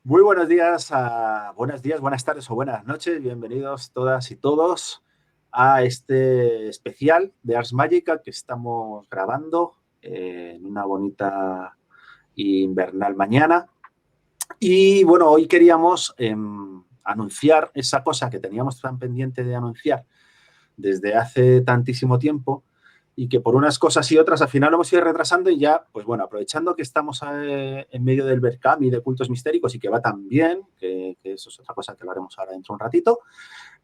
Muy buenos días, buenas tardes o buenas noches. Bienvenidos todas y todos a este especial de Ars Magica que estamos grabando en una bonita invernal mañana. Y bueno, hoy queríamos anunciar esa cosa que teníamos tan pendiente de anunciar desde hace tantísimo tiempo y que por unas cosas y otras al final lo hemos ido retrasando y ya, pues bueno, aprovechando que estamos en medio del Berkami y de cultos mistéricos y que va tan bien, que eso es otra cosa que lo haremos ahora dentro de un ratito,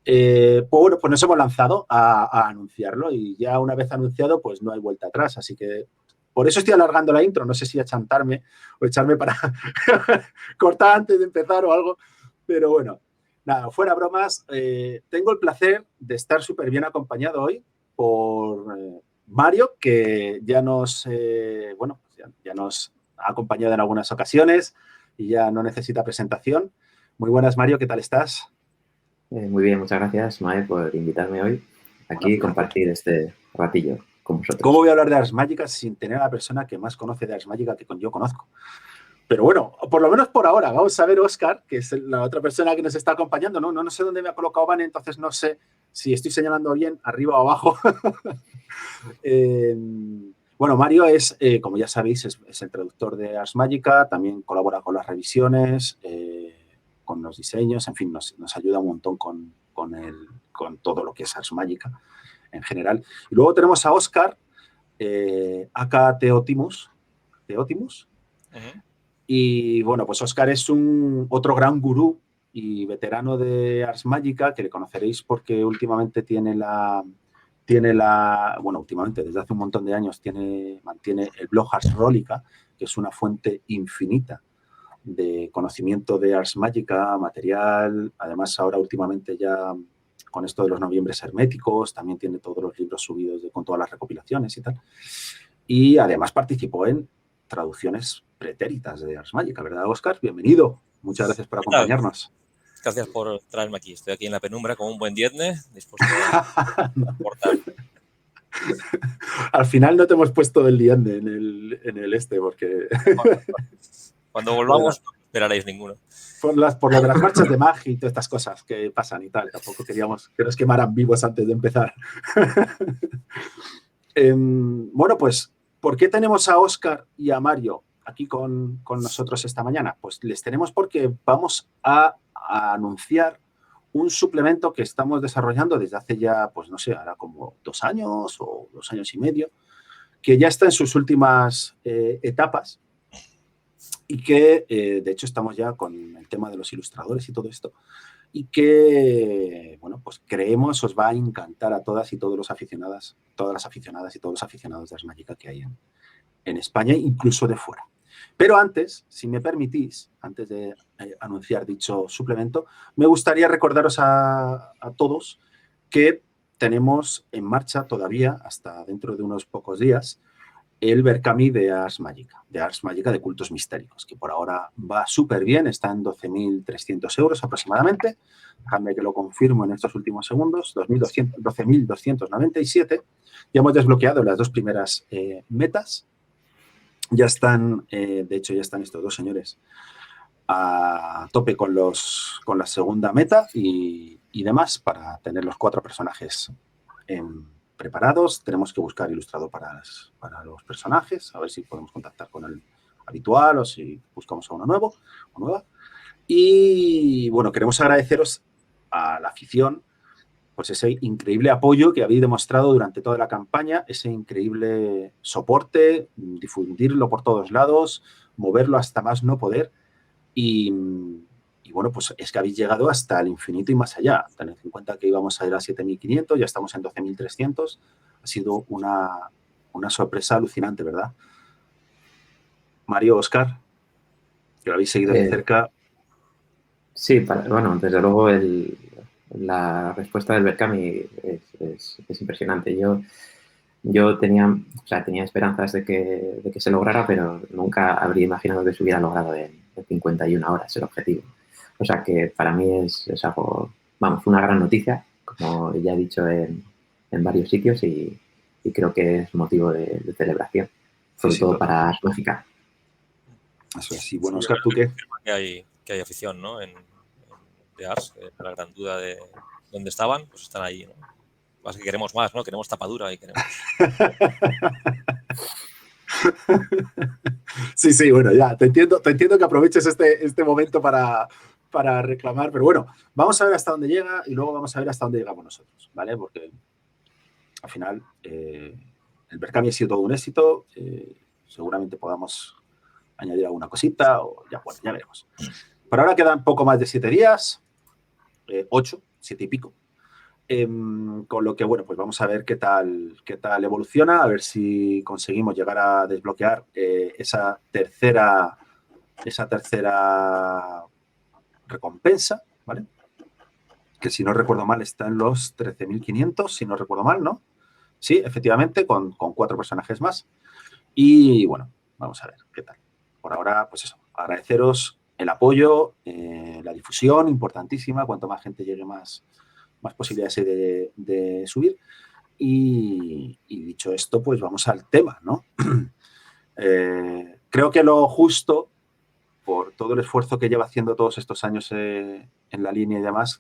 pues bueno, pues nos hemos lanzado a anunciarlo y ya una vez anunciado, pues no hay vuelta atrás, así que por eso estoy alargando la intro, no sé si achantarme o echarme para cortar antes de empezar o algo, pero bueno. Nada, fuera bromas, tengo el placer de estar súper bien acompañado hoy por Mario, que ya nos, ya nos ha acompañado en algunas ocasiones y ya no necesita presentación. Muy buenas, Mario, ¿qué tal estás? Muy bien, muchas gracias, Mae, por invitarme hoy Bueno, aquí y fíjate, compartir este ratillo con ¿cómo vosotros. voy a hablar de Ars Magica sin tener a la persona que más conoce de Ars Magica que yo conozco? Pero bueno, por lo menos por ahora, vamos a ver Oscar, que es la otra persona que nos está acompañando. No sé dónde me ha colocado Van, entonces no sé si estoy señalando bien, arriba o abajo. eh, bueno, Mario es, como ya sabéis, es el traductor de Ars Magica, también colabora con las revisiones, con los diseños, en fin, nos ayuda un montón con todo lo que es Ars Magica en general. Y luego tenemos a Oscar, acá Teotimus. Y bueno, pues Oscar es otro gran gurú y veterano de Ars Magica, que le conoceréis porque últimamente bueno, últimamente, desde hace un montón de años, mantiene el blog Ars Rólica, que es una fuente infinita de conocimiento de Ars Magica, material. Además, ahora últimamente ya con esto de los noviembres herméticos, también tiene todos los libros subidos con todas las recopilaciones y tal. Y además participó en traducciones pretéritas de Ars Magica, ¿verdad, Oscar? Bienvenido. Muchas gracias por ¿Qué tal? acompañarnos. Gracias por traerme aquí. Estoy aquí en la penumbra como un buen viernes, dispuesto a aportar. Al final no te hemos puedo del liende en el este, porque Cuando por, volvamos no esperaréis ninguno. por lo de las marchas de magia y todas estas cosas que pasan y tal. Tampoco queríamos que nos quemaran vivos antes de empezar. Bueno, pues, ¿por qué tenemos a Oscar y a Mario aquí con nosotros esta mañana? Pues les tenemos porque vamos a anunciar un suplemento que estamos desarrollando desde hace ya, pues no sé, ahora como 2 años o 2 años y medio, que ya está en sus últimas etapas y que, de hecho, estamos ya con el tema de los ilustradores y todo esto, y que, bueno, pues creemos os va a encantar a todas y todos los aficionadas, todas las aficionadas y todos los aficionados de Ars Magica que hay en España, incluso de fuera. Pero antes, si me permitís, antes de anunciar dicho suplemento, me gustaría recordaros a todos que tenemos en marcha todavía, hasta dentro de unos pocos días, el Berkami de Ars Magica, de cultos mistéricos, que por ahora va súper bien, está en 12.300 euros aproximadamente. Déjame que lo confirmo en estos últimos segundos, 12.297. Ya hemos desbloqueado las dos primeras metas. Ya están, de hecho, ya están estos dos señores a tope con la segunda meta y demás para tener los 4 personajes preparados. Tenemos que buscar ilustrador para los personajes, a ver si podemos contactar con el habitual o si buscamos a uno nuevo o nueva. Y bueno, queremos agradeceros a la afición pues ese increíble apoyo que habéis demostrado durante toda la campaña, ese increíble soporte, difundirlo por todos lados, moverlo hasta más no poder. Y bueno, pues es que habéis llegado hasta el infinito y más allá. Tened en cuenta que íbamos a ir a 7.500, ya estamos en 12.300. Ha sido una sorpresa alucinante, ¿verdad? Mario, Oscar, que lo habéis seguido de cerca. Sí, bueno, desde luego la respuesta del Berkami es impresionante. Yo tenía esperanzas de que se lograra, pero nunca habría imaginado que se hubiera logrado en 51 horas el objetivo. O sea que para mí es algo, vamos, una gran noticia, como ya he dicho en varios sitios, y creo que es motivo de celebración, sobre Sí, todo total. para Ars Magica. Eso es. Y bueno, Oscar, ¿tú qué? Que hay que hay afición, ¿no? De Ars, la gran duda de dónde estaban, pues están ahí, ¿no? Más que queremos más, ¿no? Queremos tapadura y queremos... Sí, sí, bueno, ya, te entiendo que aproveches este momento para reclamar, pero bueno, vamos a ver hasta dónde llega y luego vamos a ver hasta dónde llegamos nosotros, ¿vale? Porque al final el Berkami ha sido todo un éxito, seguramente podamos añadir alguna cosita o ya, bueno, ya veremos. Por ahora quedan poco más de 7 días, 8, 7 y pico. Con lo que, bueno, pues vamos a ver qué tal evoluciona, a ver si conseguimos llegar a desbloquear esa tercera recompensa, ¿vale? Que si no recuerdo mal está en los 13.500, si no recuerdo mal, ¿no? Sí, efectivamente, con 4 personajes más. Y, bueno, vamos a ver qué tal. Por ahora, pues eso, agradeceros el apoyo, la difusión, importantísima, cuanto más gente llegue, más posibilidades hay de subir. Y dicho esto, pues vamos al tema, ¿no? Creo que lo justo, por todo el esfuerzo que lleva haciendo todos estos años en la línea y demás,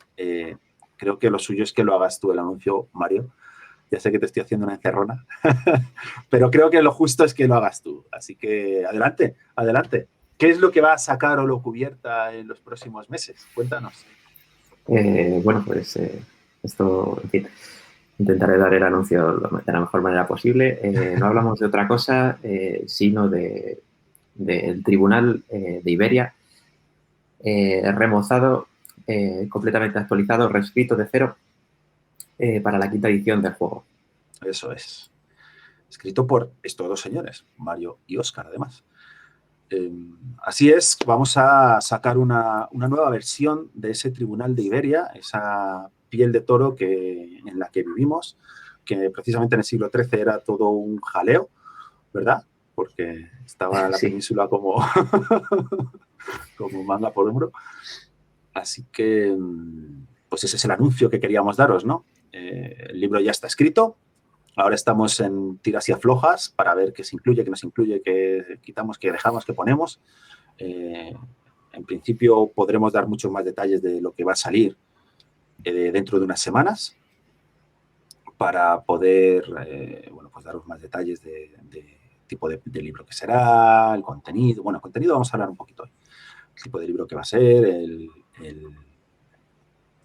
creo que lo suyo es que lo hagas tú el anuncio, Mario. Ya sé que te estoy haciendo una encerrona, pero creo que lo justo es que lo hagas tú. Así que adelante, adelante. ¿Qué es lo que va a sacar o lo cubierta en los próximos meses? Cuéntanos. Bueno, pues esto, en fin, intentaré dar el anuncio de la mejor manera posible. No hablamos de otra cosa, sino del Tribunal de Iberia, remozado, completamente actualizado, reescrito de cero para la 5ª edición del juego. Eso es. Escrito por estos 2 señores, Mario y Óscar, además. Así es, vamos a sacar una nueva versión de ese Tribunal de Iberia, esa piel de toro en la que vivimos, que precisamente en el siglo XIII era todo un jaleo, ¿verdad? Porque estaba la península como manga por hombro. Así que, pues ese es el anuncio que queríamos daros, ¿no? El libro ya está escrito. Ahora estamos en tiras y aflojas para ver qué se incluye, qué no se incluye, qué quitamos, qué dejamos, qué ponemos. En principio podremos dar muchos más detalles de lo que va a salir dentro de unas semanas para poder, bueno, pues daros más detalles de tipo de libro que será, el contenido. Bueno, el contenido vamos a hablar un poquito hoy. El tipo de libro que va a ser,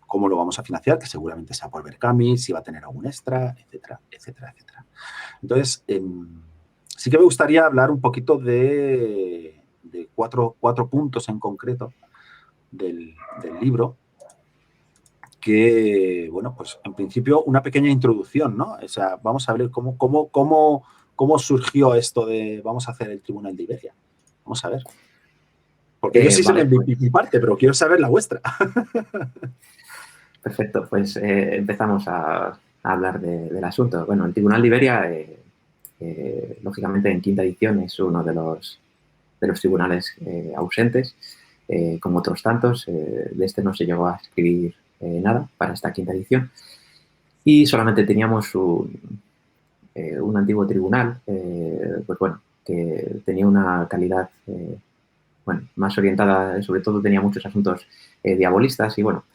cómo lo vamos a financiar, que seguramente sea por Berkami, si va a tener algún extra, etcétera, etcétera, etcétera. Entonces, sí que me gustaría hablar un poquito de cuatro puntos en concreto del libro, que, bueno, pues en principio una pequeña introducción, ¿no? O sea, vamos a ver cómo surgió esto de vamos a hacer el Tribunal de Iberia. Vamos a ver. Porque yo sí sé mi parte, pero quiero saber la vuestra. Perfecto, pues empezamos a hablar del asunto. Bueno, el Tribunal de Iberia, lógicamente en 5ª edición, es uno de los tribunales ausentes, como otros tantos. De este no se llegó a escribir nada para esta 5ª edición. Y solamente teníamos un antiguo tribunal, pues bueno, que tenía una calidad más orientada, sobre todo tenía muchos asuntos diabolistas y bueno,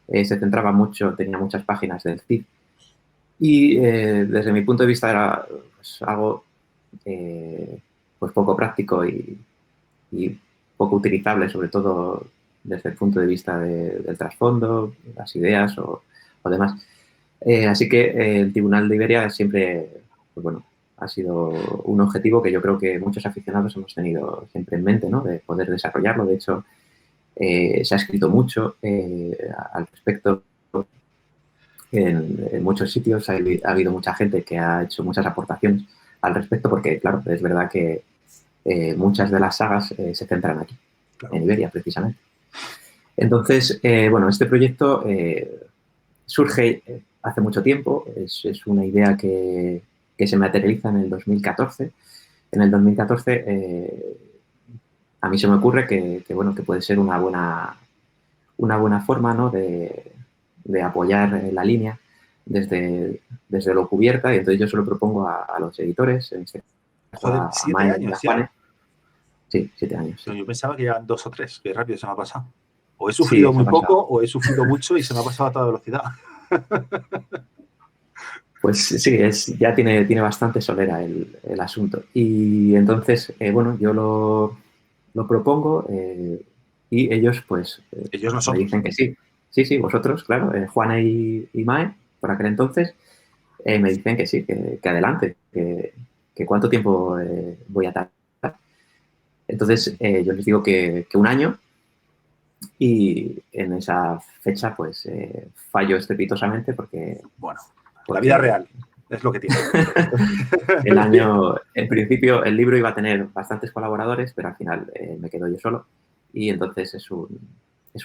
se centraba mucho, tenía muchas páginas del Cid. Y desde mi punto de vista era pues, algo pues poco práctico y poco utilizable, sobre todo desde el punto de vista del trasfondo, las ideas o demás. Así que el Tribunal de Iberia siempre, pues bueno, ha sido un objetivo que yo creo que muchos aficionados hemos tenido siempre en mente, ¿no? De poder desarrollarlo. De hecho, se ha escrito mucho al respecto. En muchos sitios ha habido mucha gente que ha hecho muchas aportaciones al respecto porque, claro, es verdad que muchas de las sagas se centran aquí, claro, en Iberia, precisamente. Entonces, bueno, este proyecto surge hace mucho tiempo, es una idea que se materializa en el 2014. En el 2014 a mí se me ocurre que puede ser una buena forma, ¿no? de apoyar la línea desde lo cubierta, y entonces yo se lo propongo a los editores, en este caso Joder, a 7 Mae y años a Juanes. Sí, 7 años. Pero yo pensaba que llevan 2 o 3, que rápido se me ha pasado. O he Sí, sufrido se muy ha pasado. poco o he sufrido mucho y se me ha pasado a toda velocidad. Pues sí, ya tiene bastante solera el asunto. Y entonces, bueno, yo lo propongo y ellos, pues, Ellos me nosotros. dicen que sí. Sí, sí, vosotros, claro, Juana y Mae, por aquel entonces, me dicen que sí, que adelante, que cuánto tiempo voy a tardar. Entonces, yo les digo que un año y en esa fecha, pues, fallo estrepitosamente Bueno, la vida porque real es lo que tiene. el año, en principio, el libro iba a tener bastantes colaboradores, pero al final me quedo yo solo. Y entonces es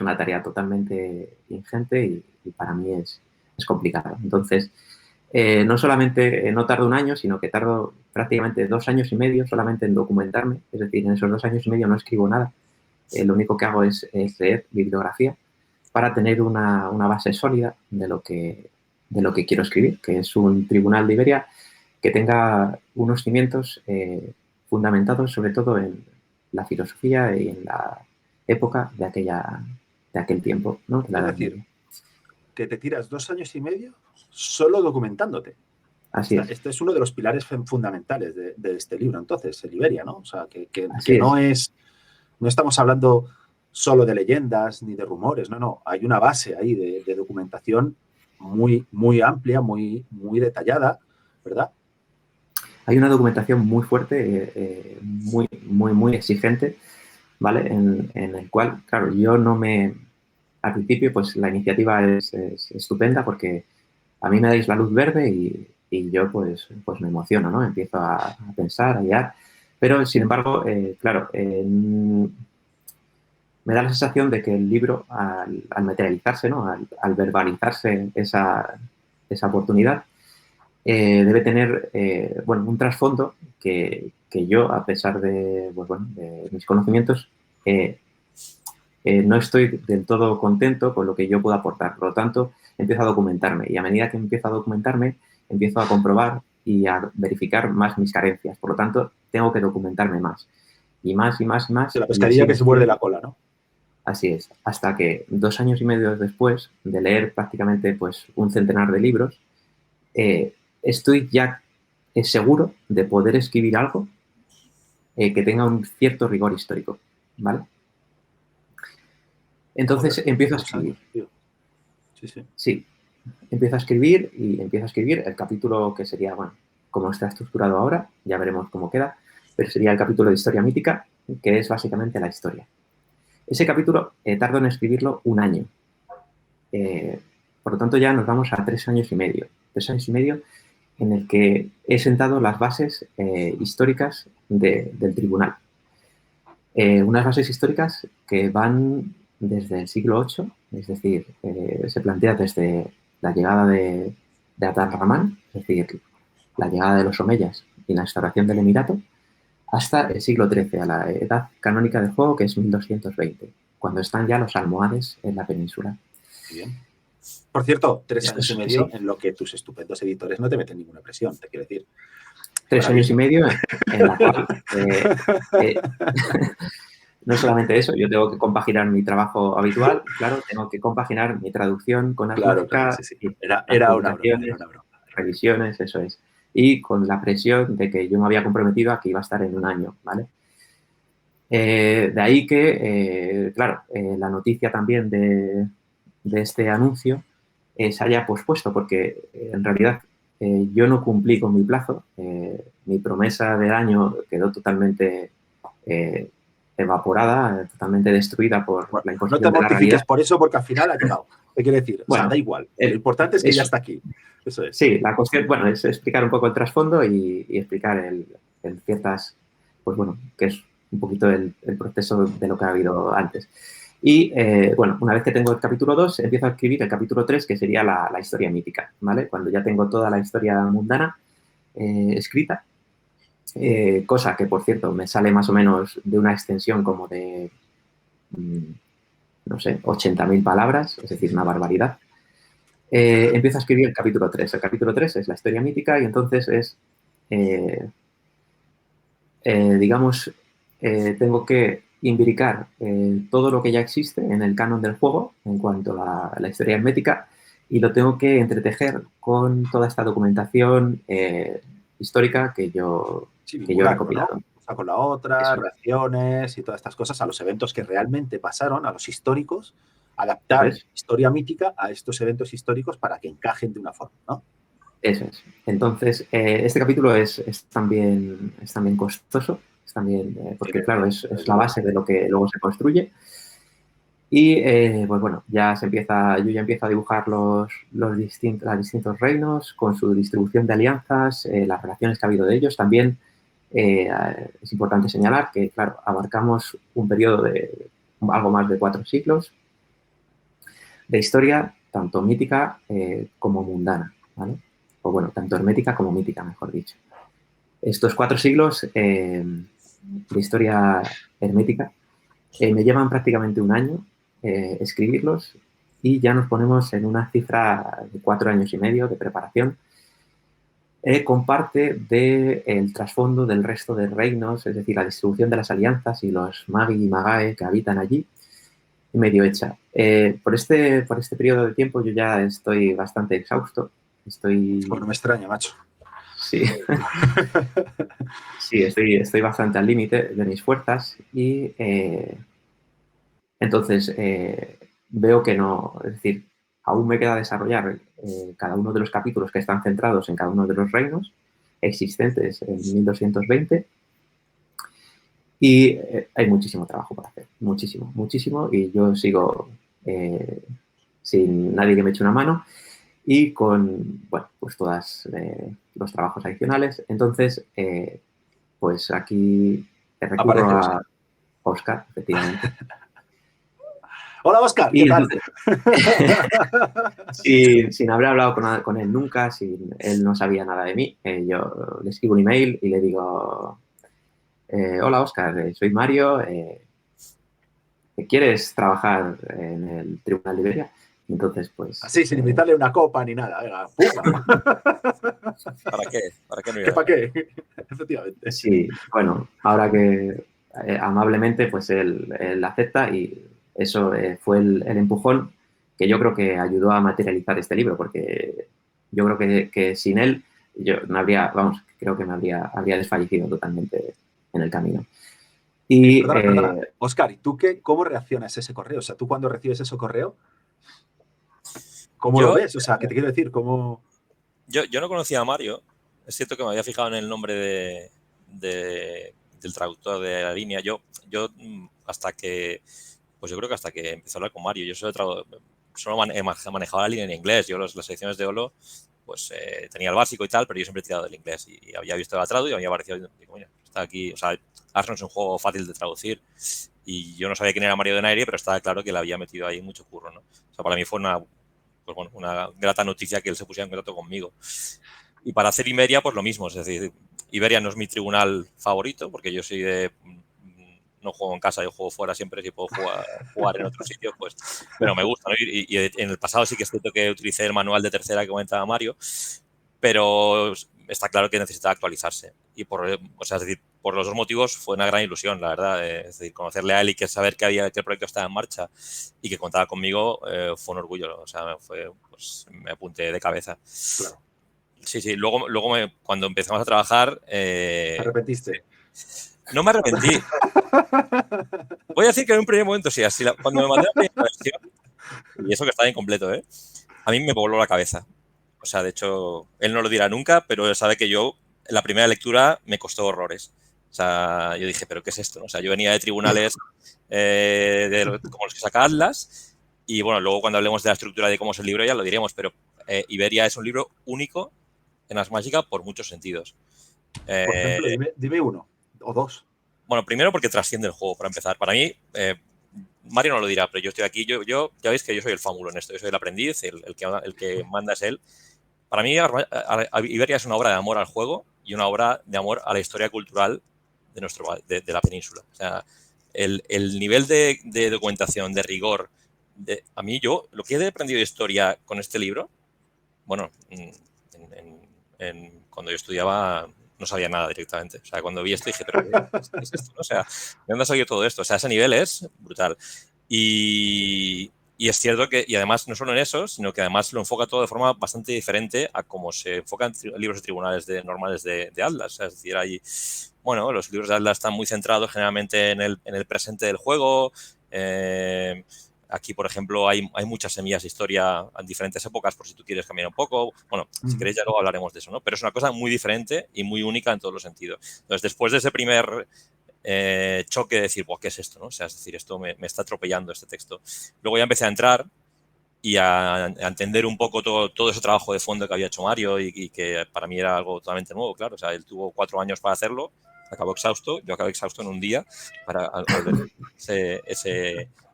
una tarea totalmente ingente y para mí es complicado. Entonces, no solamente no tardo un año, sino que tardo prácticamente 2 años y medio solamente en documentarme. Es decir, en esos 2 años y medio no escribo nada. Lo único que hago es leer bibliografía para tener una base sólida de lo que quiero escribir, que es un tribunal de Iberia que tenga unos cimientos fundamentados sobre todo en la filosofía y en la época de aquel tiempo, ¿no? De la Es Edad decir, Media. que te tiras 2 años y medio solo documentándote. Así es, Este es uno de los pilares fundamentales de este libro, entonces, el Iberia, ¿no? O sea, que así es. no estamos hablando solo de leyendas ni de rumores, no, hay una base ahí de documentación muy, muy amplia, muy, muy detallada, ¿verdad? Hay una documentación muy fuerte, muy, muy, muy exigente, ¿vale? En el cual, claro, yo no me... Al principio, pues la iniciativa es estupenda porque a mí me dais la luz verde y yo pues me emociono, ¿no? Empiezo a pensar, a guiar. Pero, sin embargo, claro, me da la sensación de que el libro, al materializarse, ¿no? Al verbalizarse esa oportunidad, debe tener bueno, un trasfondo que yo, a pesar de, pues, bueno, de mis conocimientos, eh, no estoy del todo contento con lo que yo puedo aportar. Por lo tanto, empiezo a documentarme y a medida que empiezo a documentarme, empiezo a comprobar y a verificar más mis carencias. Por lo tanto, tengo que documentarme más y más y más y De más la y así pescadilla que me se muerde estoy... la cola, ¿no? Así es, hasta que 2 años y medio después de leer prácticamente pues, un centenar de libros, estoy ya seguro de poder escribir algo que tenga un cierto rigor histórico, ¿vale? Entonces Joder, empiezo a 2 años, escribir. tío. Sí, sí. Sí, empiezo a escribir y empiezo a escribir el capítulo que sería, bueno, como está estructurado ahora, ya veremos cómo queda, pero sería el capítulo de historia mítica, que es básicamente la historia. Ese capítulo tardo en escribirlo un año. Eh, por lo tanto, ya nos vamos a 3 años y medio. 3 años y medio en el que he sentado las bases históricas del tribunal. Unas bases históricas que van desde el siglo VIII, es decir, se plantea desde la llegada de Atar-Rahman, es decir, la llegada de los omeyas y la instauración del emirato, hasta el siglo XIII, a la edad canónica del juego, que es 1220, cuando están ya los almohades en la península. Muy bien. Por cierto, 3 años y medio Sí, en lo que tus estupendos editores no te meten ninguna presión, te quiero decir. 3 Para años y bien. medio en la cual eh, no solamente eso, yo tengo que compaginar mi trabajo habitual, claro, tengo que compaginar mi traducción con Claro, claro, Asmótica, sí, sí. y las Era una broma, era publicaciones, una broma. revisiones, eso es. Y con la presión de que yo me había comprometido a que iba a estar en un año, ¿vale? De ahí que, claro, la noticia también de este anuncio se haya pospuesto, porque en realidad yo no cumplí con mi plazo. Mi promesa del año quedó totalmente evaporada, totalmente destruida por Bueno, la no te imposición de la realidad. mortifiques por eso porque al final ha llegado. Te quiero decir, o sea, da Bueno, igual. Lo importante es que ya eso, está aquí. Eso es. sí, la cuestión, bueno, es explicar un poco el trasfondo y explicar el ciertas, pues bueno, que es un poquito el proceso de lo que ha habido antes. Y bueno, una vez que tengo el capítulo 2, empiezo a escribir el capítulo 3, que sería la historia mítica, ¿vale? Cuando ya tengo toda la historia mundana escrita, cosa que, por cierto, me sale más o menos de una extensión como de, no sé, 80.000 palabras, es decir, una barbaridad. Empiezo a escribir el capítulo 3. El capítulo 3 es la historia mítica y entonces es, digamos, tengo que imbricar todo lo que ya existe en el canon del juego en cuanto a la historia hermética y lo tengo que entretejer con toda esta documentación histórica Sí, que yo he vincularlo, ¿no? recopilado. Una con la otra, Eso, reacciones y todas estas cosas a los eventos que realmente pasaron, a los históricos, eso adaptar es. historia mítica a estos eventos históricos para que encajen de una forma, ¿no? Eso es. Entonces, este capítulo es también costoso, es también, porque claro, es la base de lo que luego se construye. Y pues bueno, yo ya empiezo a dibujar los distintos reinos con su distribución de alianzas, las relaciones que ha habido de ellos. También es importante señalar que, claro, abarcamos un periodo de algo más de 4 siglos de historia, tanto mítica como mundana, ¿vale? O bueno, tanto hermética como mítica, mejor dicho. Estos 4 siglos de historia hermética me llevan prácticamente un año escribirlos y ya nos ponemos en una cifra de 4 años y medio de preparación con parte del trasfondo del resto de reinos, es decir, la distribución de las alianzas y los Magi y Magae que habitan allí, medio hecha. Por este periodo de tiempo yo ya estoy bastante exhausto. Bueno, me extraña, macho. Sí, sí, estoy bastante al límite de mis fuerzas y entonces veo que no, es decir, aún me queda desarrollar cada uno de los capítulos que están centrados en cada uno de los reinos existentes en 1220 y hay muchísimo trabajo por hacer, muchísimo, muchísimo y yo sigo sin nadie que me eche una mano y con, bueno, pues todos los trabajos adicionales. Entonces, pues aquí recurro Aparece Oscar. a Oscar, efectivamente. Hola, Oscar, ¿qué Y tal? entonces, sin haber hablado con él nunca, él no sabía nada de mí, yo le escribo un email y le digo, hola Oscar, soy Mario, ¿quieres trabajar en el Tribunal de Iberia? Y entonces, pues, Así, sin invitarle una copa ni nada. Venga, ¡pum! ¿Para qué? ¿Para qué no ¿Qué ir? para qué? Efectivamente. sí, bueno, ahora que amablemente, pues él acepta y eso fue el empujón que yo creo que ayudó a materializar este libro, porque yo creo que sin él yo no habría, vamos, creo que habría desfallecido totalmente en el camino. Y Perdona. Oscar, ¿y tú cómo reaccionas a ese correo? O sea, tú cuando recibes ese correo, ¿cómo lo Yo, ves? O sea, ¿qué te quiero decir? ¿Cómo...? yo no conocía a Mario. Es cierto que me había fijado en el nombre del traductor de la línea. Yo hasta que, pues yo creo que hasta que empecé a hablar con Mario, yo solo he manejado la línea en inglés. Yo las secciones de Olo, pues tenía el básico y tal, pero yo siempre he tirado del inglés y había visto la tradu y me había parecido, digo, mira, está aquí, o sea, Arson es un juego fácil de traducir y yo no sabía quién era Mario de Nairi, pero estaba claro que le había metido ahí mucho curro, ¿no? O sea, para mí fue pues bueno, una grata noticia que él se pusiera en contacto conmigo. Y para hacer Iberia, pues lo mismo. Es decir, Iberia no es mi tribunal favorito, porque yo soy de... No juego en casa, yo juego fuera siempre, si puedo jugar en otro sitio, pues... Pero me gusta, ¿no? Y en el pasado sí que es cierto que utilicé el manual de tercera que comentaba Mario, pero está claro que necesita actualizarse. Y o sea, es decir, por los dos motivos fue una gran ilusión, la verdad. Es decir, conocerle a él y que saber que el proyecto estaba en marcha y que contaba conmigo fue un orgullo. O sea, pues me apunté de cabeza. Claro. Sí, sí. Luego cuando empezamos a trabajar... ¿Te arrepentiste? No me arrepentí. Voy a decir que en un primer momento sí. Cuando me mandé la primera versión, y eso que estaba incompleto, a mí me voló la cabeza. O sea, de hecho, él no lo dirá nunca, pero él sabe que yo, en la primera lectura, me costó horrores. O sea, yo dije, ¿pero qué es esto? ¿No? O sea, yo venía de tribunales como los que saca Atlas, y bueno, luego cuando hablemos de la estructura de cómo es el libro ya lo diremos, pero Iberia es un libro único en Ars Magica por muchos sentidos. Por ejemplo, dime uno o dos. Bueno, primero porque trasciende el juego, para empezar. Para mí, Mario no lo dirá, pero yo estoy aquí, ya veis que yo soy el fámulo en esto, yo soy el aprendiz, el que manda es él. Para mí, Iberia es una obra de amor al juego y una obra de amor a la historia cultural de la península. O sea, el nivel de documentación, de rigor, a mí lo que he aprendido de historia con este libro, bueno, cuando yo estudiaba no sabía nada directamente. O sea, cuando vi esto dije, ¿pero qué es esto? O sea, ¿de dónde ha salido todo esto? O sea, ese nivel es brutal. Y es cierto que, y además no solo en eso, sino que además lo enfoca todo de forma bastante diferente a cómo se enfocan libros de tribunales normales de Atlas. O sea, es decir, hay, bueno, los libros de Atlas están muy centrados generalmente en el presente del juego. Aquí, por ejemplo, hay muchas semillas de historia en diferentes épocas, por si tú quieres cambiar un poco. Bueno, si queréis ya luego hablaremos de eso, ¿no? Pero es una cosa muy diferente y muy única en todos los sentidos. Entonces, después de ese primer choque de decir, ¿qué es esto? ¿No? O sea, es decir, esto me está atropellando este texto. Luego ya empecé a entrar y a entender un poco todo ese trabajo de fondo que había hecho Mario y que para mí era algo totalmente nuevo, claro. O sea, él tuvo 4 años para hacerlo, acabó exhausto, yo acabé exhausto en un día al ver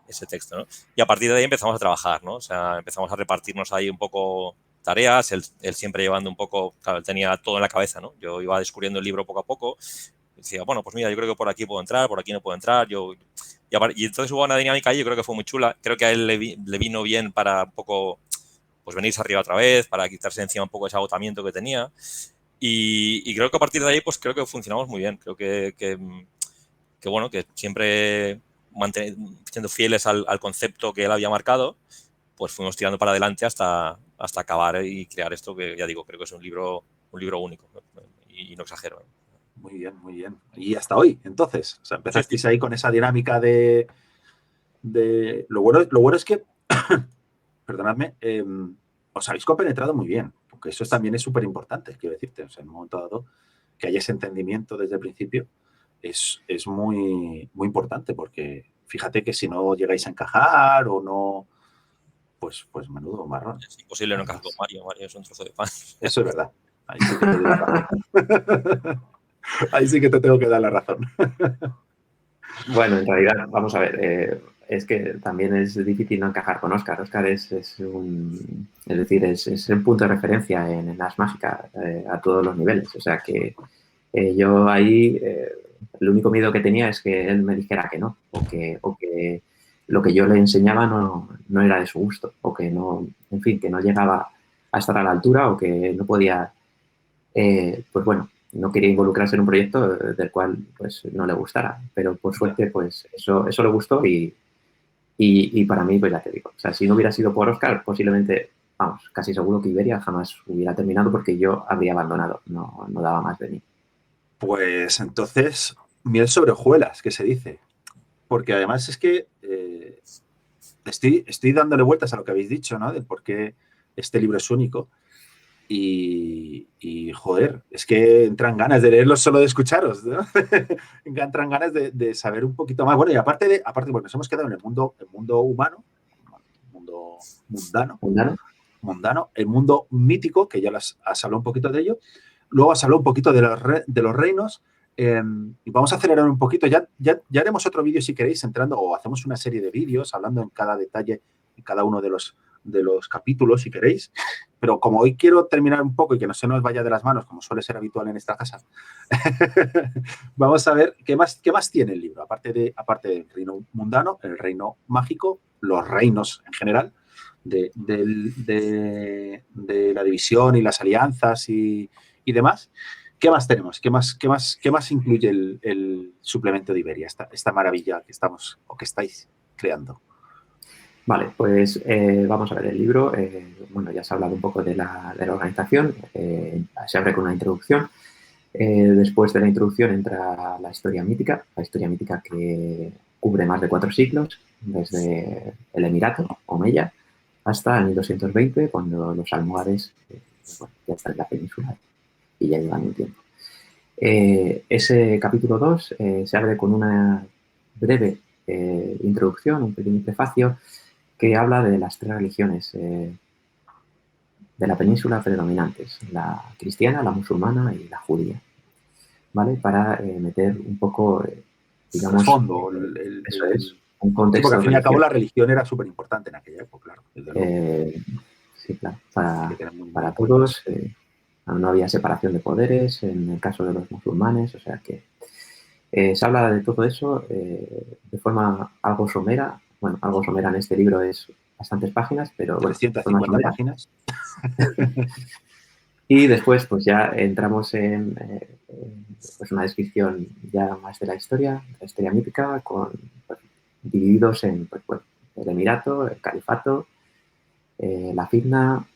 ese texto, ¿no? Y a partir de ahí empezamos a trabajar, ¿no? O sea, empezamos a repartirnos ahí un poco tareas, él siempre llevando un poco, claro, él tenía todo en la cabeza, ¿no? Yo iba descubriendo el libro poco a poco, decía, bueno, pues mira, yo creo que por aquí puedo entrar, por aquí no puedo entrar, y entonces hubo una dinámica ahí, yo creo que fue muy chula, creo que a él le vino bien para un poco, pues venirse arriba otra vez, para quitarse encima un poco ese agotamiento que tenía, y creo que a partir de ahí, pues creo que funcionamos muy bien, creo que bueno, que siempre siendo fieles al concepto que él había marcado, pues fuimos tirando para adelante hasta acabar y crear esto que, ya digo, creo que es un libro único, ¿no? Y no exagero, ¿no? Muy bien, muy bien. Y hasta hoy, entonces. O sea, empezasteis Sí. ahí con esa dinámica de... Lo bueno es que, perdonadme, os habéis compenetrado muy bien, porque eso también es súper importante, quiero decirte. O sea, en un momento dado, que haya ese entendimiento desde el principio es muy, muy importante, porque fíjate que si no llegáis a encajar o no, pues menudo marrón. Es imposible no encajar con Mario. Mario es un trozo de pan. Eso es verdad. Ahí sí que te doy la razón. Ahí sí que te tengo que dar la razón. Bueno, en realidad, vamos a ver, es que también es difícil no encajar con Óscar. Óscar es un punto de referencia en Ars Mágica a todos los niveles. O sea que yo ahí, el único miedo que tenía es que él me dijera que no, o que lo que yo le enseñaba no era de su gusto, o que no, en fin, que no llegaba a estar a la altura, o que no podía, pues bueno, no quería involucrarse en un proyecto del cual pues no le gustara, pero por suerte pues eso le gustó y para mí pues ya te digo, o sea, si no hubiera sido por Óscar, posiblemente, vamos, casi seguro que Iberia jamás hubiera terminado porque yo habría abandonado, no daba más de mí. Pues entonces, miel sobre hojuelas, que se dice. Porque además es que estoy dándole vueltas a lo que habéis dicho, ¿no? De por qué este libro es único. Y joder, es que entran ganas de leerlo solo de escucharos, ¿no? Entran ganas de saber un poquito más. Bueno, y aparte, bueno, nos hemos quedado en el mundo humano, el mundo mundano, el mundo mítico, que ya has hablado un poquito de ello. Luego has hablado un poquito de los reinos. Y vamos a acelerar un poquito. Ya haremos otro vídeo si queréis, entrando, o hacemos una serie de vídeos hablando en cada detalle, en cada uno de los capítulos, si queréis. Pero como hoy quiero terminar un poco y que no se nos vaya de las manos, como suele ser habitual en esta casa, vamos a ver qué más tiene el libro, aparte del reino mundano, el reino mágico, los reinos en general, de la división y las alianzas y demás. ¿Qué más tenemos? ¿Qué más incluye el suplemento de Iberia, esta maravilla que estamos o que estáis creando? Vale, pues vamos a ver el libro. Bueno, ya se ha hablado un poco de la organización. Se abre con una introducción. Después de la introducción entra la historia mítica que cubre más de 4 siglos, desde el Emirato, Omeya, hasta el 1220, cuando los almohades ya están en la península y ya llevan un tiempo. Ese capítulo 2 se abre con una breve introducción, un pequeño prefacio, que habla de las 3 religiones de la península predominantes, la cristiana, la musulmana y la judía, ¿vale? Para meter un poco, digamos, el fondo, eso es, un contexto. Sí, porque al fin y al cabo la religión era súper importante en aquella época, claro. Sí, claro, para todos. No había separación de poderes en el caso de los musulmanes, o sea que se habla de todo eso de forma algo somera. Bueno, algo somera en este libro es bastantes páginas, pero bueno, 350 páginas. Y después, pues ya entramos pues una descripción ya más de la historia mítica, pues, divididos en pues, bueno, el Emirato, el Califato, la Fitna,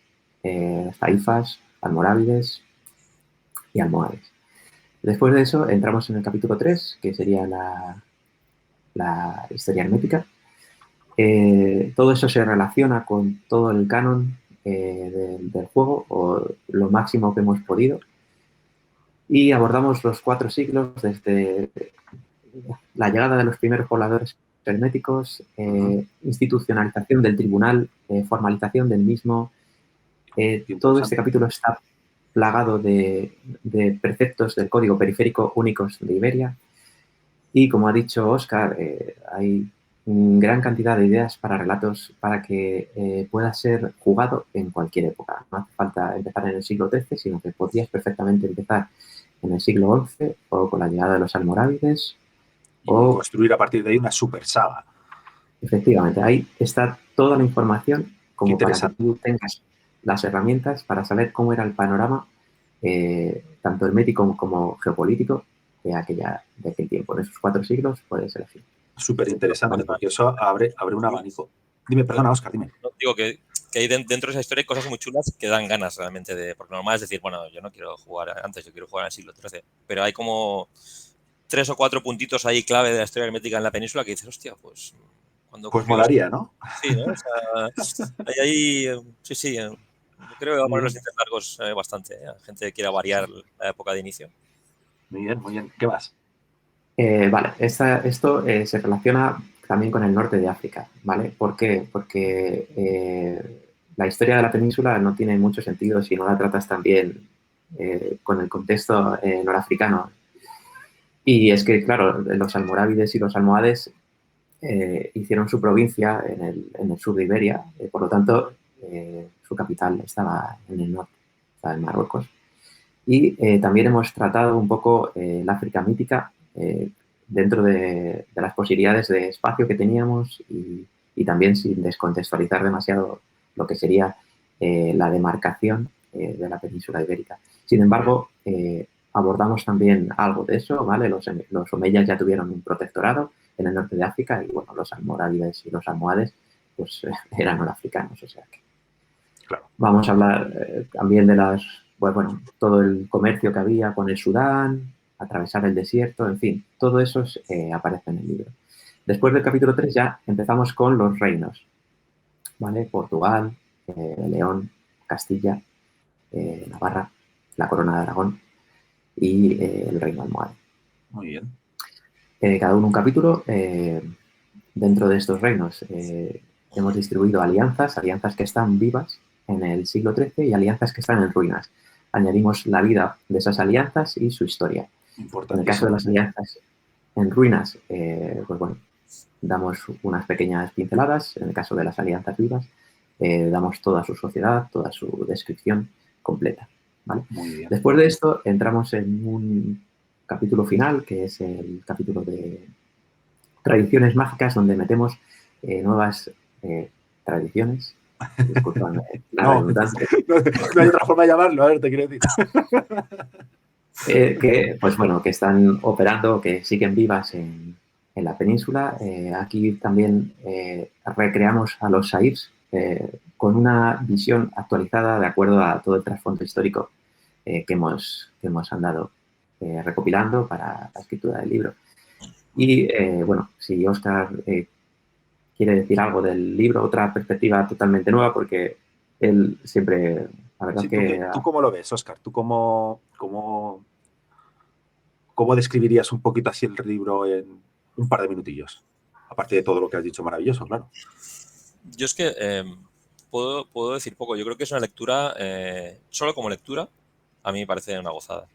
taifas, almorávides y almohades. Después de eso, entramos en el capítulo 3, que sería la historia hermética. Todo eso se relaciona con todo el canon del juego, o lo máximo que hemos podido. Y abordamos los 4 siglos desde la llegada de los primeros pobladores herméticos, institucionalización del tribunal, formalización del mismo. Todo este capítulo está plagado de preceptos del código periférico únicos de Iberia. Y como ha dicho Óscar, hay gran cantidad de ideas para relatos para que pueda ser jugado en cualquier época. No hace falta empezar en el siglo XIII, sino que podrías perfectamente empezar en el siglo XI o con la llegada de los almorávides. Y construir a partir de ahí una super saga. Efectivamente, ahí está toda la información como para que tú tengas las herramientas para saber cómo era el panorama, tanto hermético como geopolítico, de aquel tiempo. En esos 4 siglos puedes elegir. Súper interesante, porque eso abre un abanico. Dime, perdona, Óscar, dime. No, digo que hay dentro de esa historia hay cosas muy chulas que dan ganas realmente de... Porque normal es decir, bueno, yo no quiero jugar antes, yo quiero jugar en el siglo XIII. Pero hay como 3 o 4 puntitos ahí clave de la historia hermética en la península que dices, hostia, pues... Pues molaría, ¿no? Sí, ¿no? O sea, ahí, sí, yo creo que va a poner los dientes largos bastante. La gente quiera variar la época de inicio. Muy bien, muy bien. ¿Qué más? Vale, esto se relaciona también con el norte de África, ¿vale? ¿Por qué? Porque la historia de la península no tiene mucho sentido si no la tratas también con el contexto norafricano. Y es que, claro, los almorávides y los almohades hicieron su provincia en el sur de Iberia, por lo tanto, su capital estaba en el norte, estaba en Marruecos. Y también hemos tratado un poco la África mítica dentro de las posibilidades de espacio que teníamos y también sin descontextualizar demasiado lo que sería la demarcación de la península ibérica. Sin embargo, abordamos también algo de eso, ¿vale? Los omeyas ya tuvieron un protectorado en el norte de África y, bueno, los almorávides y los almohades pues eran norafricanos, o sea que... Claro. Vamos a hablar también de bueno, todo el comercio que había con el Sudán, atravesar el desierto, en fin, todo eso aparece en el libro. Después del capítulo 3 ya empezamos con los reinos, ¿vale? Portugal, León, Castilla, Navarra, la corona de Aragón y el reino almohade. Muy bien. Cada uno un capítulo. Dentro de estos reinos hemos distribuido alianzas que están vivas en el siglo XIII y alianzas que están en ruinas. Añadimos la vida de esas alianzas y su historia. En el caso de las alianzas en ruinas, pues bueno, damos unas pequeñas pinceladas. En el caso de las alianzas vivas, damos toda su sociedad, toda su descripción completa, ¿vale? Muy bien. Después de esto, entramos en un capítulo final, que es el capítulo de tradiciones mágicas, donde metemos nuevas tradiciones. Disculpadme la redundancia. No hay otra forma de llamarlo, a ver, te quiero decir. Que, pues bueno, que están operando, que siguen vivas en la península. Aquí también recreamos a los Sairs con una visión actualizada de acuerdo a todo el trasfondo histórico que hemos andado recopilando para la escritura del libro. Y bueno, si Óscar quiere decir algo del libro, otra perspectiva totalmente nueva, porque él siempre, la verdad Sí, que... ¿Tú cómo lo ves, Óscar? ¿Tú cómo describirías un poquito así el libro en un par de minutillos? Aparte de todo lo que has dicho maravilloso, claro. Yo es que puedo decir poco. Yo creo que es una lectura, solo como lectura, a mí me parece una gozada.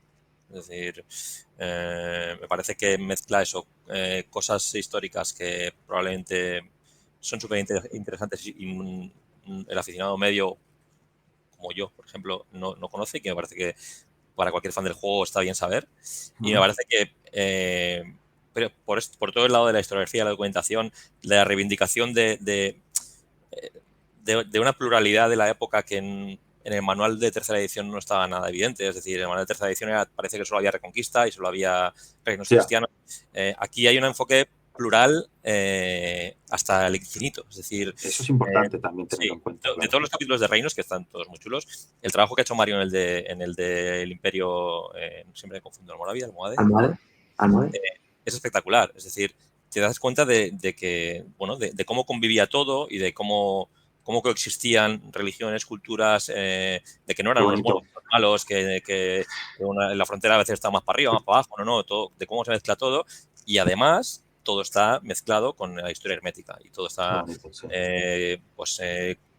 Es decir, me parece que mezcla eso, cosas históricas que probablemente son súper interesantes y el aficionado medio, como yo, por ejemplo, no conoce, y que me parece que para cualquier fan del juego está bien saber. Y me parece que, pero por todo el lado de la historiografía, la documentación, de la reivindicación de una pluralidad de la época que en el manual de tercera edición no estaba nada evidente. Es decir, el manual de tercera edición parece que solo había Reconquista y solo había reinos cristianos. Aquí hay un enfoque plural hasta el infinito. Es decir, eso es importante también tenerlo en cuenta. De todos los capítulos de reinos, que están todos muy chulos, el trabajo que ha hecho Mario en el del Imperio, siempre me confundo, Almoravia, Almohade. Es espectacular. Es decir, te das cuenta de que, bueno, de cómo convivía todo y de cómo coexistían religiones, culturas, de que no eran unos buenos y unos malos, que la frontera a veces está más para arriba, más para abajo, no, todo, de cómo se mezcla todo. Y además, todo está mezclado con la historia hermética y todo está,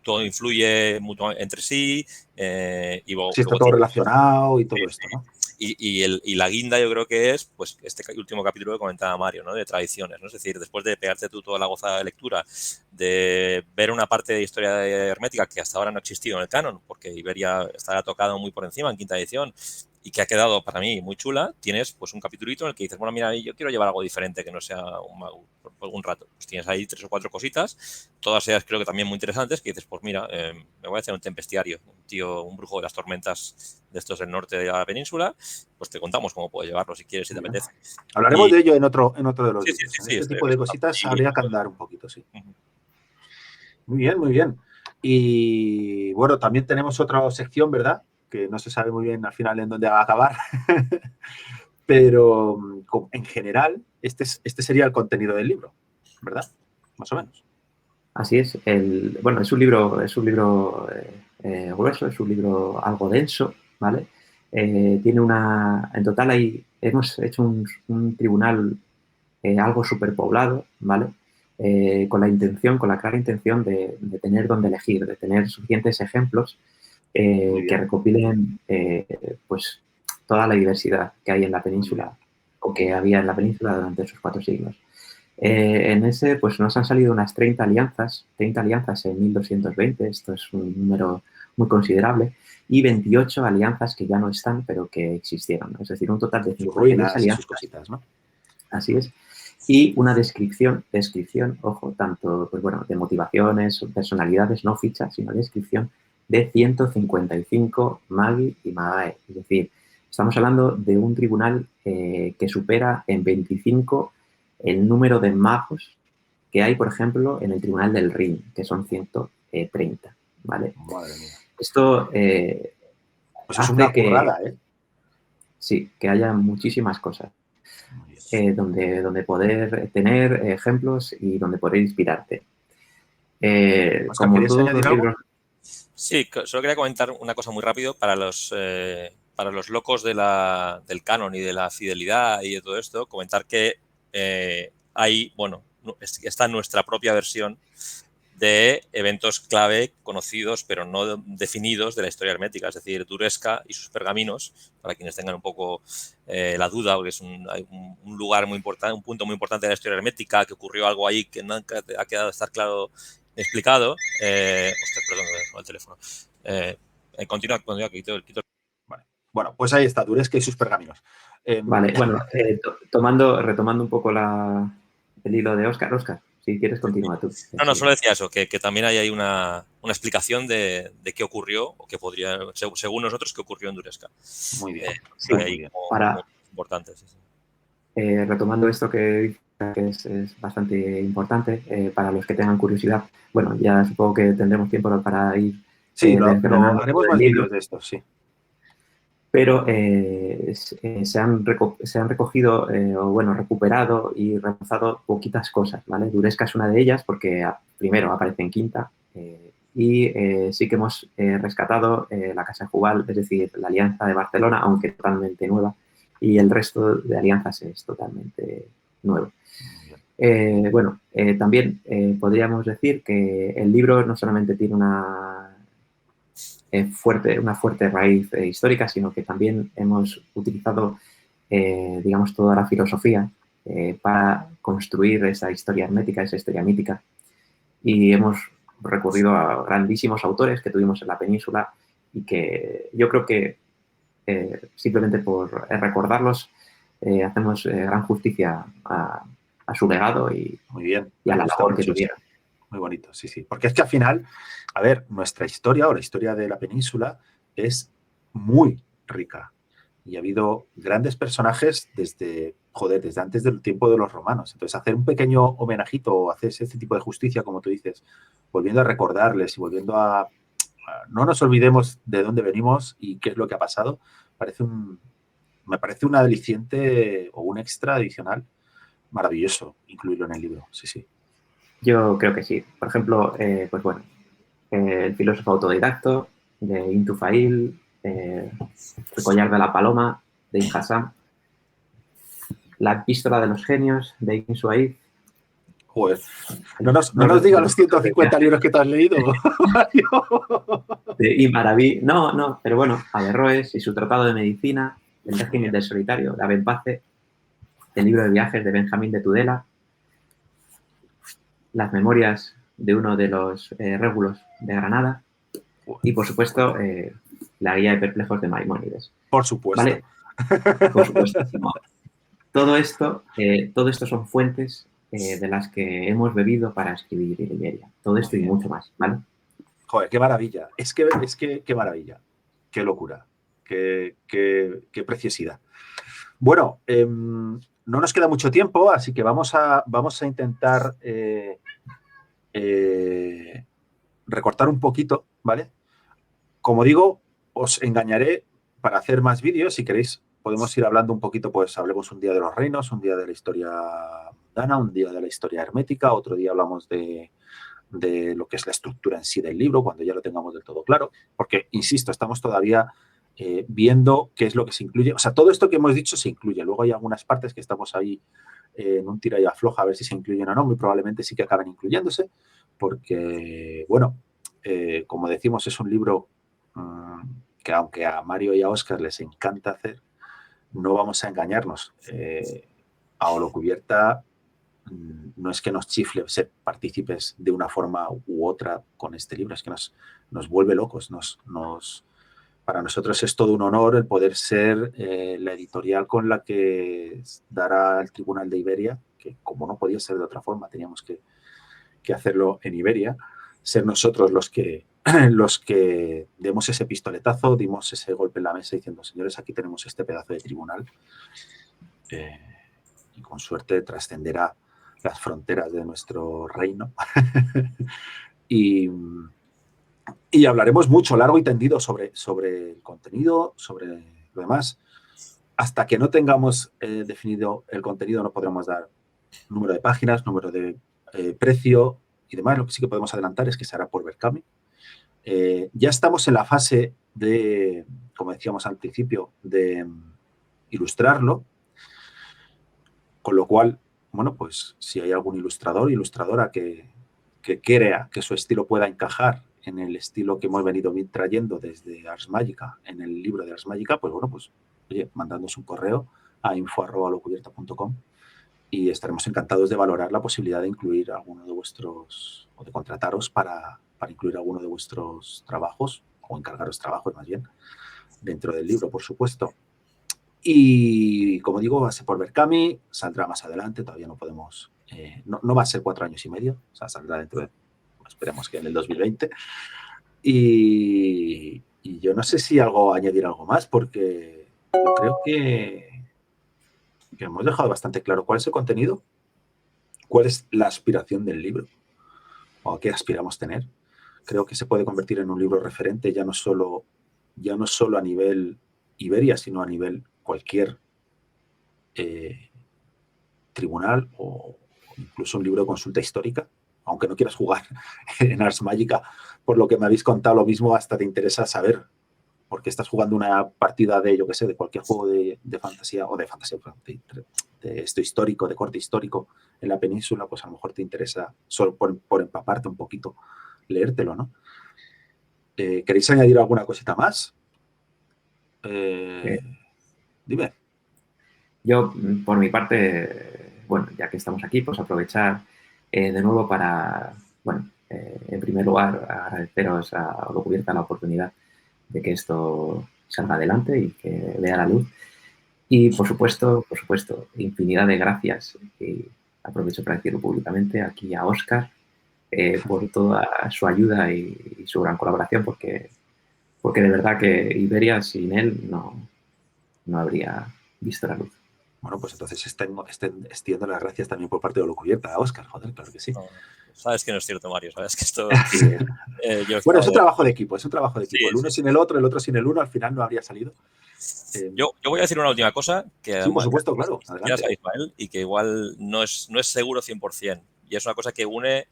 todo influye mutuamente entre sí. Sí, está todo relacionado y todo esto, ¿no? Y la guinda yo creo que es pues este último capítulo que comentaba Mario, ¿no? De tradiciones, ¿no? Es decir, después de pegarte tú toda la gozada de lectura, de ver una parte de historia hermética que hasta ahora no ha existido en el canon, porque Iberia está tocado muy por encima en quinta edición y que ha quedado para mí muy chula, tienes pues un capitulito en el que dices, bueno, mira, yo quiero llevar algo diferente que no sea un mago por un rato. Pues tienes ahí 3 o 4 cositas, todas ellas creo que también muy interesantes, que dices, pues mira, me voy a hacer un tempestiario, un brujo de las tormentas de estos del norte de la península, pues te contamos cómo puedes llevarlo si quieres, si te apetece. Hablaremos de ello en otro de los vídeos. Sí, este tipo de cositas habría que andar un poquito, sí. Muy bien, muy bien. Y bueno, también tenemos otra sección, ¿verdad? Que no se sabe muy bien al final en dónde va a acabar. Pero en general, este sería el contenido del libro, ¿verdad? Más o menos. Así es. Bueno, es un libro grueso, es un libro algo denso, ¿vale? Tiene en total hemos hecho un tribunal algo superpoblado, ¿vale? Con la clara intención de tener donde elegir, de tener suficientes ejemplos que recopilen pues toda la diversidad que hay en la península o que había en la península durante esos 4 siglos. En ese, pues nos han salido unas 30 alianzas en 1220, esto es un número muy considerable, y 28 alianzas que ya no están, pero que existieron, ¿no? Es decir, un total de 56 alianzas. Sus cositas, ¿no? Así es. Y una descripción, ojo, tanto, pues bueno, de motivaciones, personalidades, no fichas, sino descripción de 155 magi y magae. Es decir, estamos hablando de un tribunal que supera en 25 el número de magos que hay, por ejemplo, en el Tribunal del Rin, que son 130, ¿vale? Madre mía. Esto pues es una currada, ¿eh? Sí, que haya muchísimas cosas donde poder tener ejemplos y donde poder inspirarte. Como todos los libros... Sí, solo quería comentar una cosa muy rápido para los locos del canon y de la fidelidad y de todo esto, comentar que hay, bueno, está nuestra propia versión de eventos clave conocidos pero no definidos de la historia hermética, es decir, Duresca y sus pergaminos, para quienes tengan un poco la duda, porque es un lugar muy importante, un punto muy importante de la historia hermética, que ocurrió algo ahí que no ha quedado estar claro explicado. Hostia, perdón, con el teléfono. Continúa, quito. Vale. Bueno, pues ahí está, Duresca y sus pergaminos. Vale, bueno, retomando un poco el hilo de Óscar, si quieres continúa tú. No, solo decía eso, que también hay ahí una explicación de qué ocurrió, o que podría, según nosotros, qué ocurrió en Duresca. Muy bien. Sí, muy bien. Como importante. Sí. Retomando esto que es bastante importante para los que tengan curiosidad. Bueno, ya supongo que tendremos tiempo para ir. Sí, haremos más vídeos de esto, sí. Pero se han recogido, recuperado y reforzado poquitas cosas, ¿vale? Duresca es una de ellas porque primero aparece en quinta y sí que hemos rescatado la Casa de Jubal, es decir, la Alianza de Barcelona, aunque totalmente nueva, y el resto de alianzas es totalmente nuevo. También podríamos decir que el libro no solamente tiene una fuerte raíz histórica, sino que también hemos utilizado, digamos, toda la filosofía para construir esa historia hermética, esa historia mítica. Y hemos recurrido a grandísimos autores que tuvimos en la península y que yo creo que simplemente por recordarlos hacemos gran justicia a su legado y muy bien, a la labor que tuvieron. muy bonito, sí, sí. Porque es que al final, a ver, nuestra historia o la historia de la península es muy rica. Y ha habido grandes personajes desde antes del tiempo de los romanos. Entonces, hacer un pequeño homenajito o hacer este tipo de justicia, como tú dices, volviendo a recordarles y volviendo a no nos olvidemos de dónde venimos y qué es lo que ha pasado, me parece un aliciente o un extra adicional maravilloso incluirlo en el libro, sí, sí. Yo creo que sí. Por ejemplo, pues bueno, el filósofo autodidacto de Intufail, el collar de la paloma de Ibn Hassam, la epístola de los genios de Ibn Suaid. Joder, no nos digas los 150 libros que te has leído, Mario. De Ibn Arabi. No, pero bueno, Averroes y su tratado de medicina, el régimen del solitario de Abenpace, el libro de viajes de Benjamín de Tudela, las memorias de uno de los régulos de Granada y, por supuesto, la guía de perplejos de Maimónides. Por supuesto. ¿Vale? Por supuestísimo. Todo esto son fuentes de las que hemos bebido para escribir Iberia. Todo esto y mucho más, ¿vale? Joder, qué maravilla. Es que qué maravilla. Qué locura. Qué preciosidad. Bueno, no nos queda mucho tiempo, así que vamos a intentar recortar un poquito, ¿vale? Como digo, os engañaré para hacer más vídeos. Si queréis, podemos ir hablando un poquito, pues hablemos un día de los reinos, un día de la historia mundana, un día de la historia hermética, otro día hablamos de lo que es la estructura en sí del libro, cuando ya lo tengamos del todo claro. Porque, insisto, estamos todavía viendo qué es lo que se incluye. O sea, todo esto que hemos dicho se incluye. Luego hay algunas partes que estamos ahí en un tira y afloja a ver si se incluyen o no. Muy probablemente sí que acaben incluyéndose, porque, bueno, como decimos, es un libro que aunque a Mario y a Óscar les encanta hacer, no vamos a engañarnos. A Holocubierta no es que nos chifle ser partícipes de una forma u otra con este libro, es que nos vuelve locos. Para nosotros es todo un honor el poder ser la editorial con la que dará el Tribunal de Iberia, que como no podía ser de otra forma, teníamos que hacerlo en Iberia, ser nosotros los que demos ese pistoletazo, dimos ese golpe en la mesa diciendo, señores, aquí tenemos este pedazo de tribunal y con suerte trascenderá las fronteras de nuestro reino. y hablaremos mucho, largo y tendido sobre el contenido, sobre lo demás. Hasta que no tengamos definido el contenido no podremos dar número de páginas, número de precio y demás. Lo que sí que podemos adelantar es que se hará por Berkami. Ya estamos en la fase de, como decíamos al principio, de ilustrarlo, con lo cual, bueno, pues si hay algún ilustrador, ilustradora que crea que su estilo pueda encajar en el estilo que hemos venido trayendo desde Ars Magica, en el libro de Ars Magica, pues bueno, pues oye, mandándonos un correo a info@holocubierta.com y estaremos encantados de valorar la posibilidad de incluir alguno de vuestros, o de contrataros para incluir alguno de vuestros trabajos, o encargaros trabajos más bien, dentro del libro, por supuesto. Y, como digo, va a ser por Berkami, saldrá más adelante, todavía no podemos, no va a ser 4 años y medio, o sea, saldrá dentro de, esperemos que en el 2020. Y yo no sé si añadir algo más, porque yo creo que hemos dejado bastante claro cuál es el contenido, cuál es la aspiración del libro, o a qué aspiramos tener. Creo que se puede convertir en un libro referente, ya no solo a nivel Iberia, sino a nivel cualquier tribunal o incluso un libro de consulta histórica, aunque no quieras jugar en Ars Magica, por lo que me habéis contado, lo mismo hasta te interesa saber por qué estás jugando una partida de, yo qué sé, de cualquier juego de fantasía, o de fantasía, de esto histórico, de corte histórico en la península, pues a lo mejor te interesa, solo por empaparte un poquito, leértelo, ¿no? ¿Queréis añadir alguna cosita más? Dime. Yo, por mi parte, bueno, ya que estamos aquí, pues aprovechar de nuevo para, bueno, en primer lugar, agradeceros a Holocubierta la oportunidad de que esto salga adelante y que vea la luz. Y, por supuesto, infinidad de gracias, y aprovecho para decirlo públicamente, aquí a Óscar, por toda su ayuda y su gran colaboración, porque de verdad que Iberia sin él no habría visto la luz. Bueno, pues entonces extiendo las gracias también por parte de Holocubierta a Óscar, joder, claro que sí. No, sabes que no es cierto, Mario, sabes que esto... Sí. Bueno, es un trabajo de equipo, Sí, el uno sin el otro sin el uno, al final no habría salido. Yo voy a decir una última cosa que Sí, por supuesto, claro, adelante. a Ismael y que igual no es seguro 100%, y es una cosa que une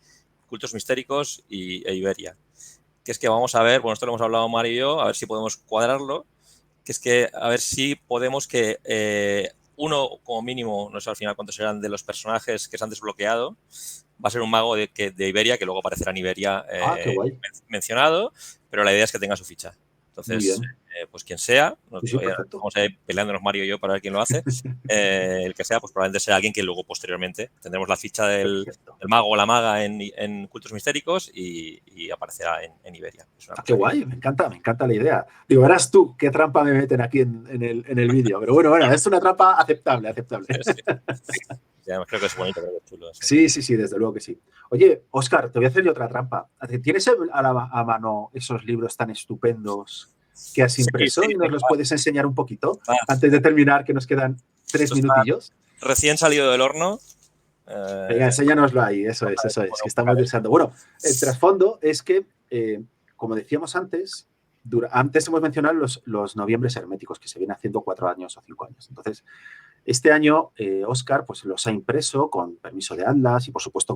Cultos Mistéricos e Iberia, que es que vamos a ver, bueno, esto lo hemos hablado Mario y yo, a ver si podemos cuadrarlo, que es que a ver si podemos que uno como mínimo, no sé al final cuántos serán de los personajes que se han desbloqueado, va a ser un mago de Iberia, que luego aparecerá en Iberia Qué guay. mencionado, pero la idea es que tenga su ficha. Entonces, pues quien sea, Sí, perfecto. vamos a ir peleándonos Mario y yo para ver quién lo hace, el que sea, pues probablemente será alguien que luego posteriormente tendremos la ficha del mago o la maga en Cultos Mistéricos y aparecerá en Iberia. Qué guay, me encanta la idea. Digo, verás tú qué trampa me meten aquí en el vídeo, pero bueno, es una trampa aceptable. Sí. Además, creo que es bonito, creo que es chulo. Sí. Sí, desde luego que sí. Oye, Óscar, te voy a hacer yo otra trampa. ¿Tienes a mano esos libros tan estupendos que has impreso y nos los puedes enseñar un poquito antes de terminar, que nos quedan 3 minutillos? Recién salido del horno. Venga, enséñanoslo ahí, eso es, que estamos deseando. Bueno, el trasfondo es que, como decíamos antes, antes hemos mencionado los noviembres herméticos, que se vienen haciendo 4 años o 5 años. Entonces, este año, Óscar pues, los ha impreso con permiso de Atlas y, por supuesto,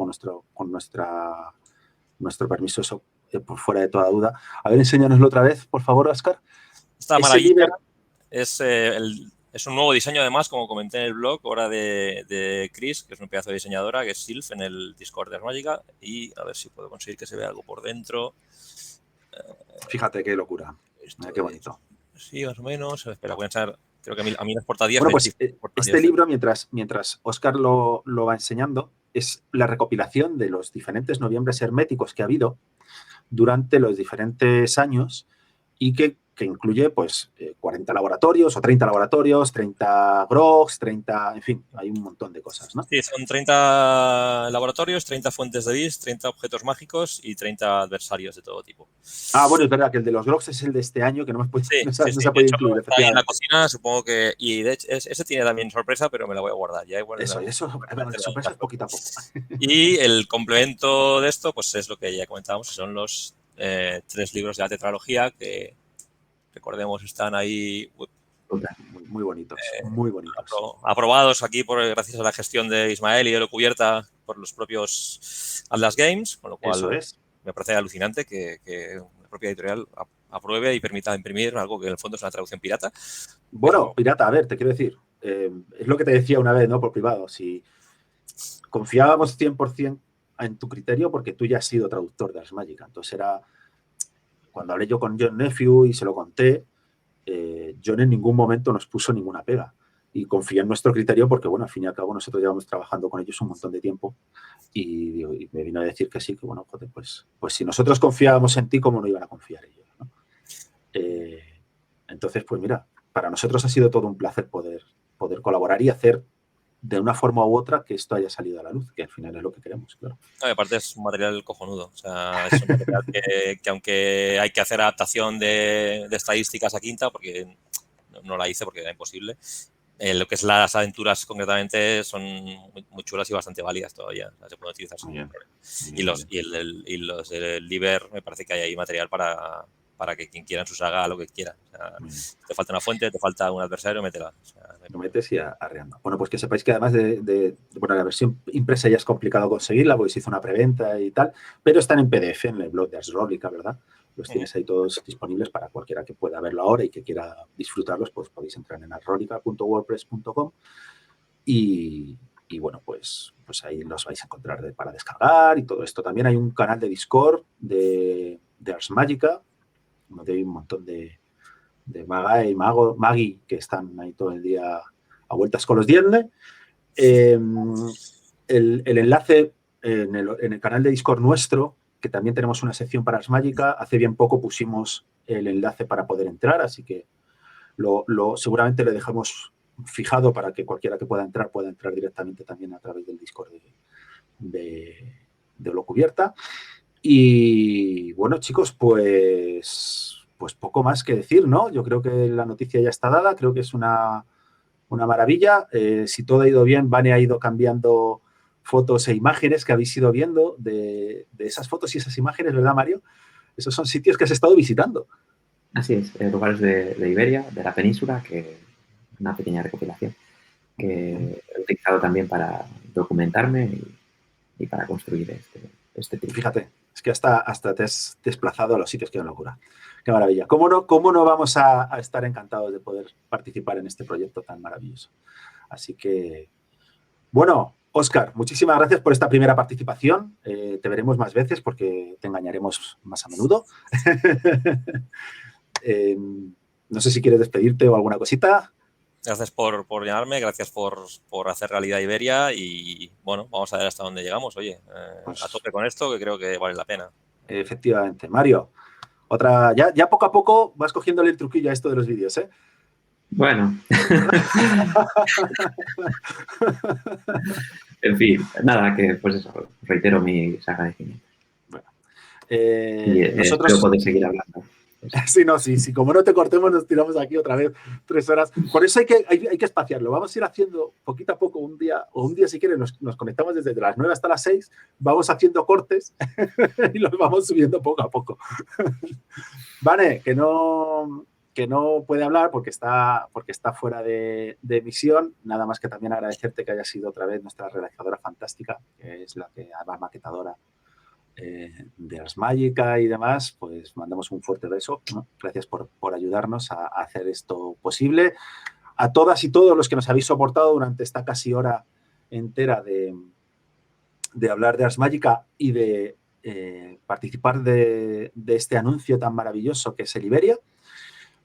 con nuestro permiso, eso por fuera de toda duda. A ver, enséñanoslo otra vez, por favor, Óscar. Esta maravilla es un nuevo diseño, además, como comenté en el blog, ahora de Chris, que es un pedazo de diseñadora, que es Sylph, en el Discord de Ars Magica. Y a ver si puedo conseguir que se vea algo por dentro. Fíjate qué locura. Qué bonito. Sí, más o menos. Espera, voy a echar... Creo que a mí las portadillas... Bueno, pues este libro, mientras Óscar lo va enseñando, es la recopilación de los diferentes noviembres herméticos que ha habido durante los diferentes años y que incluye pues 40 laboratorios o 30 laboratorios, 30 grogs, 30, en fin, hay un montón de cosas, ¿no? Sí, son 30 laboratorios, 30 fuentes de bis, 30 objetos mágicos y 30 adversarios de todo tipo. Bueno, es verdad que el de los grogs es el de este año, que no se ha podido incluir. Está ahí en la cocina, supongo que... Y de hecho, ese tiene también sorpresa, pero me la voy a guardar. Ya sorpresa es poquito a poco. Y el complemento de esto, pues es lo que ya comentábamos, son los 3 libros de la tetralogía que, recordemos, están ahí... Muy bonitos, muy bonitos. Aprobados aquí gracias a la gestión de Ismael y de Holocubierta por los propios Atlas Games, con lo cual me parece alucinante que la propia editorial apruebe y permita imprimir algo que en el fondo es una traducción pirata. Bueno, pirata, a ver, te quiero decir, es lo que te decía una vez, ¿no? Por privado, si confiábamos 100% en tu criterio porque tú ya has sido traductor de Ars Magica, entonces era, cuando hablé yo con John Nephew y se lo conté, John en ningún momento nos puso ninguna pega y confía en nuestro criterio porque, bueno, al fin y al cabo nosotros llevamos trabajando con ellos un montón de tiempo y me vino a decir que sí, que bueno, joder, pues si nosotros confiábamos en ti, ¿cómo no iban a confiar ellos, ¿no? Entonces, pues mira, para nosotros ha sido todo un placer poder colaborar y hacer de una forma u otra que esto haya salido a la luz, que al final es lo que queremos, claro. Aparte es un material cojonudo, o sea, es un material que aunque hay que hacer adaptación de estadísticas a quinta, porque no la hice porque era imposible, lo que es las aventuras concretamente son muy chulas y bastante válidas todavía, o sea, se pueden utilizar sin ningún problema. Y los del Liber, me parece que hay ahí material para que quien quiera en su saga haga lo que quiera. O sea, te falta una fuente, te falta un adversario, métela. O sea, lo metes y arreando. Bueno, pues que sepáis que además bueno, la versión impresa ya es complicado conseguirla porque se hizo una preventa y tal, pero están en PDF en el blog de Ars Magica, ¿verdad? Los tienes ahí todos disponibles para cualquiera que pueda verlo ahora y que quiera disfrutarlos, pues podéis entrar en arsrolica.wordpress.com y bueno, pues ahí los vais a encontrar para descargar y todo esto. También hay un canal de Discord de Ars Magica, donde hay un montón de Magui que están ahí todo el día a vueltas con los dientes. El enlace en el canal de Discord nuestro, que también tenemos una sección para Ars Magica, hace bien poco pusimos el enlace para poder entrar, así que seguramente le dejamos fijado para que cualquiera que pueda entrar directamente también a través del Discord de Olo Cubierta. Y bueno, chicos, pues poco más que decir, ¿no? Yo creo que la noticia ya está dada, creo que es una maravilla. Si todo ha ido bien, Vane ha ido cambiando fotos e imágenes que habéis ido viendo de esas fotos y esas imágenes, ¿verdad, Mario? Esos son sitios que has estado visitando. Así es, lugares de Iberia, de la península, que una pequeña recopilación que he utilizado también para documentarme y para construir este tipo. Fíjate, es que hasta te has desplazado a los sitios, qué locura. Qué maravilla. ¿Cómo no vamos a estar encantados de poder participar en este proyecto tan maravilloso? Así que, bueno, Óscar, muchísimas gracias por esta primera participación. Te veremos más veces porque te engañaremos más a menudo. No sé si quieres despedirte o alguna cosita. Gracias por llamarme, gracias por hacer realidad Iberia y, bueno, vamos a ver hasta dónde llegamos. Oye, Pues, a tope con esto, que creo que vale la pena. Efectivamente. Mario, ya poco a poco vas cogiéndole el truquillo a esto de los vídeos, ¿eh? Bueno. En fin, nada, que pues eso, reitero mis agradecimientos. Bueno, nosotros... Espero poder seguir hablando. Sí, como no te cortemos, nos tiramos aquí otra vez 3 horas. Por eso hay que espaciarlo. Vamos a ir haciendo poquito a poco un día si quieres, nos conectamos desde las 9 hasta las 6, vamos haciendo cortes y los vamos subiendo poco a poco. Vale, que no puede hablar porque está fuera de emisión. Nada más que también agradecerte que hayas sido otra vez nuestra realizadora fantástica, que es la que además maquetadora de Ars Magica y demás, pues mandamos un fuerte beso, ¿no? Gracias por ayudarnos a hacer esto posible. A todas y todos los que nos habéis soportado durante esta casi hora entera de hablar de Ars Magica y de participar de este anuncio tan maravilloso que es el Iberia,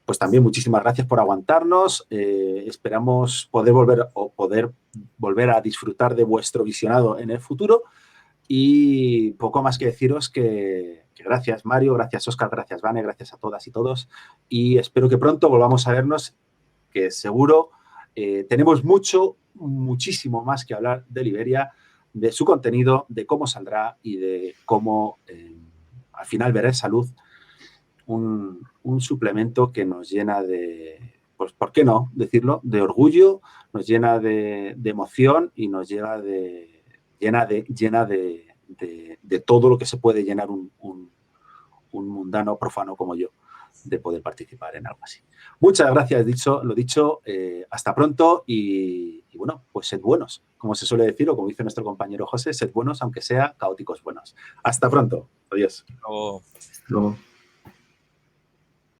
pues también muchísimas gracias por aguantarnos. Esperamos poder volver a disfrutar de vuestro visionado en el futuro. Y poco más que deciros que gracias, Mario, gracias, Óscar, gracias, Vane, gracias a todas y todos. Y espero que pronto volvamos a vernos, que seguro tenemos muchísimo más que hablar de Iberia, de su contenido, de cómo saldrá y de cómo al final verá esa luz un suplemento que nos llena de, pues, ¿por qué no decirlo?, de orgullo, nos llena de emoción y nos llena de todo lo que se puede llenar un mundano profano como yo de poder participar en algo así. Muchas gracias, lo dicho, hasta pronto y bueno, pues sed buenos, como se suele decir o como dice nuestro compañero José, sed buenos aunque sea caóticos buenos. Hasta pronto, adiós. Luego...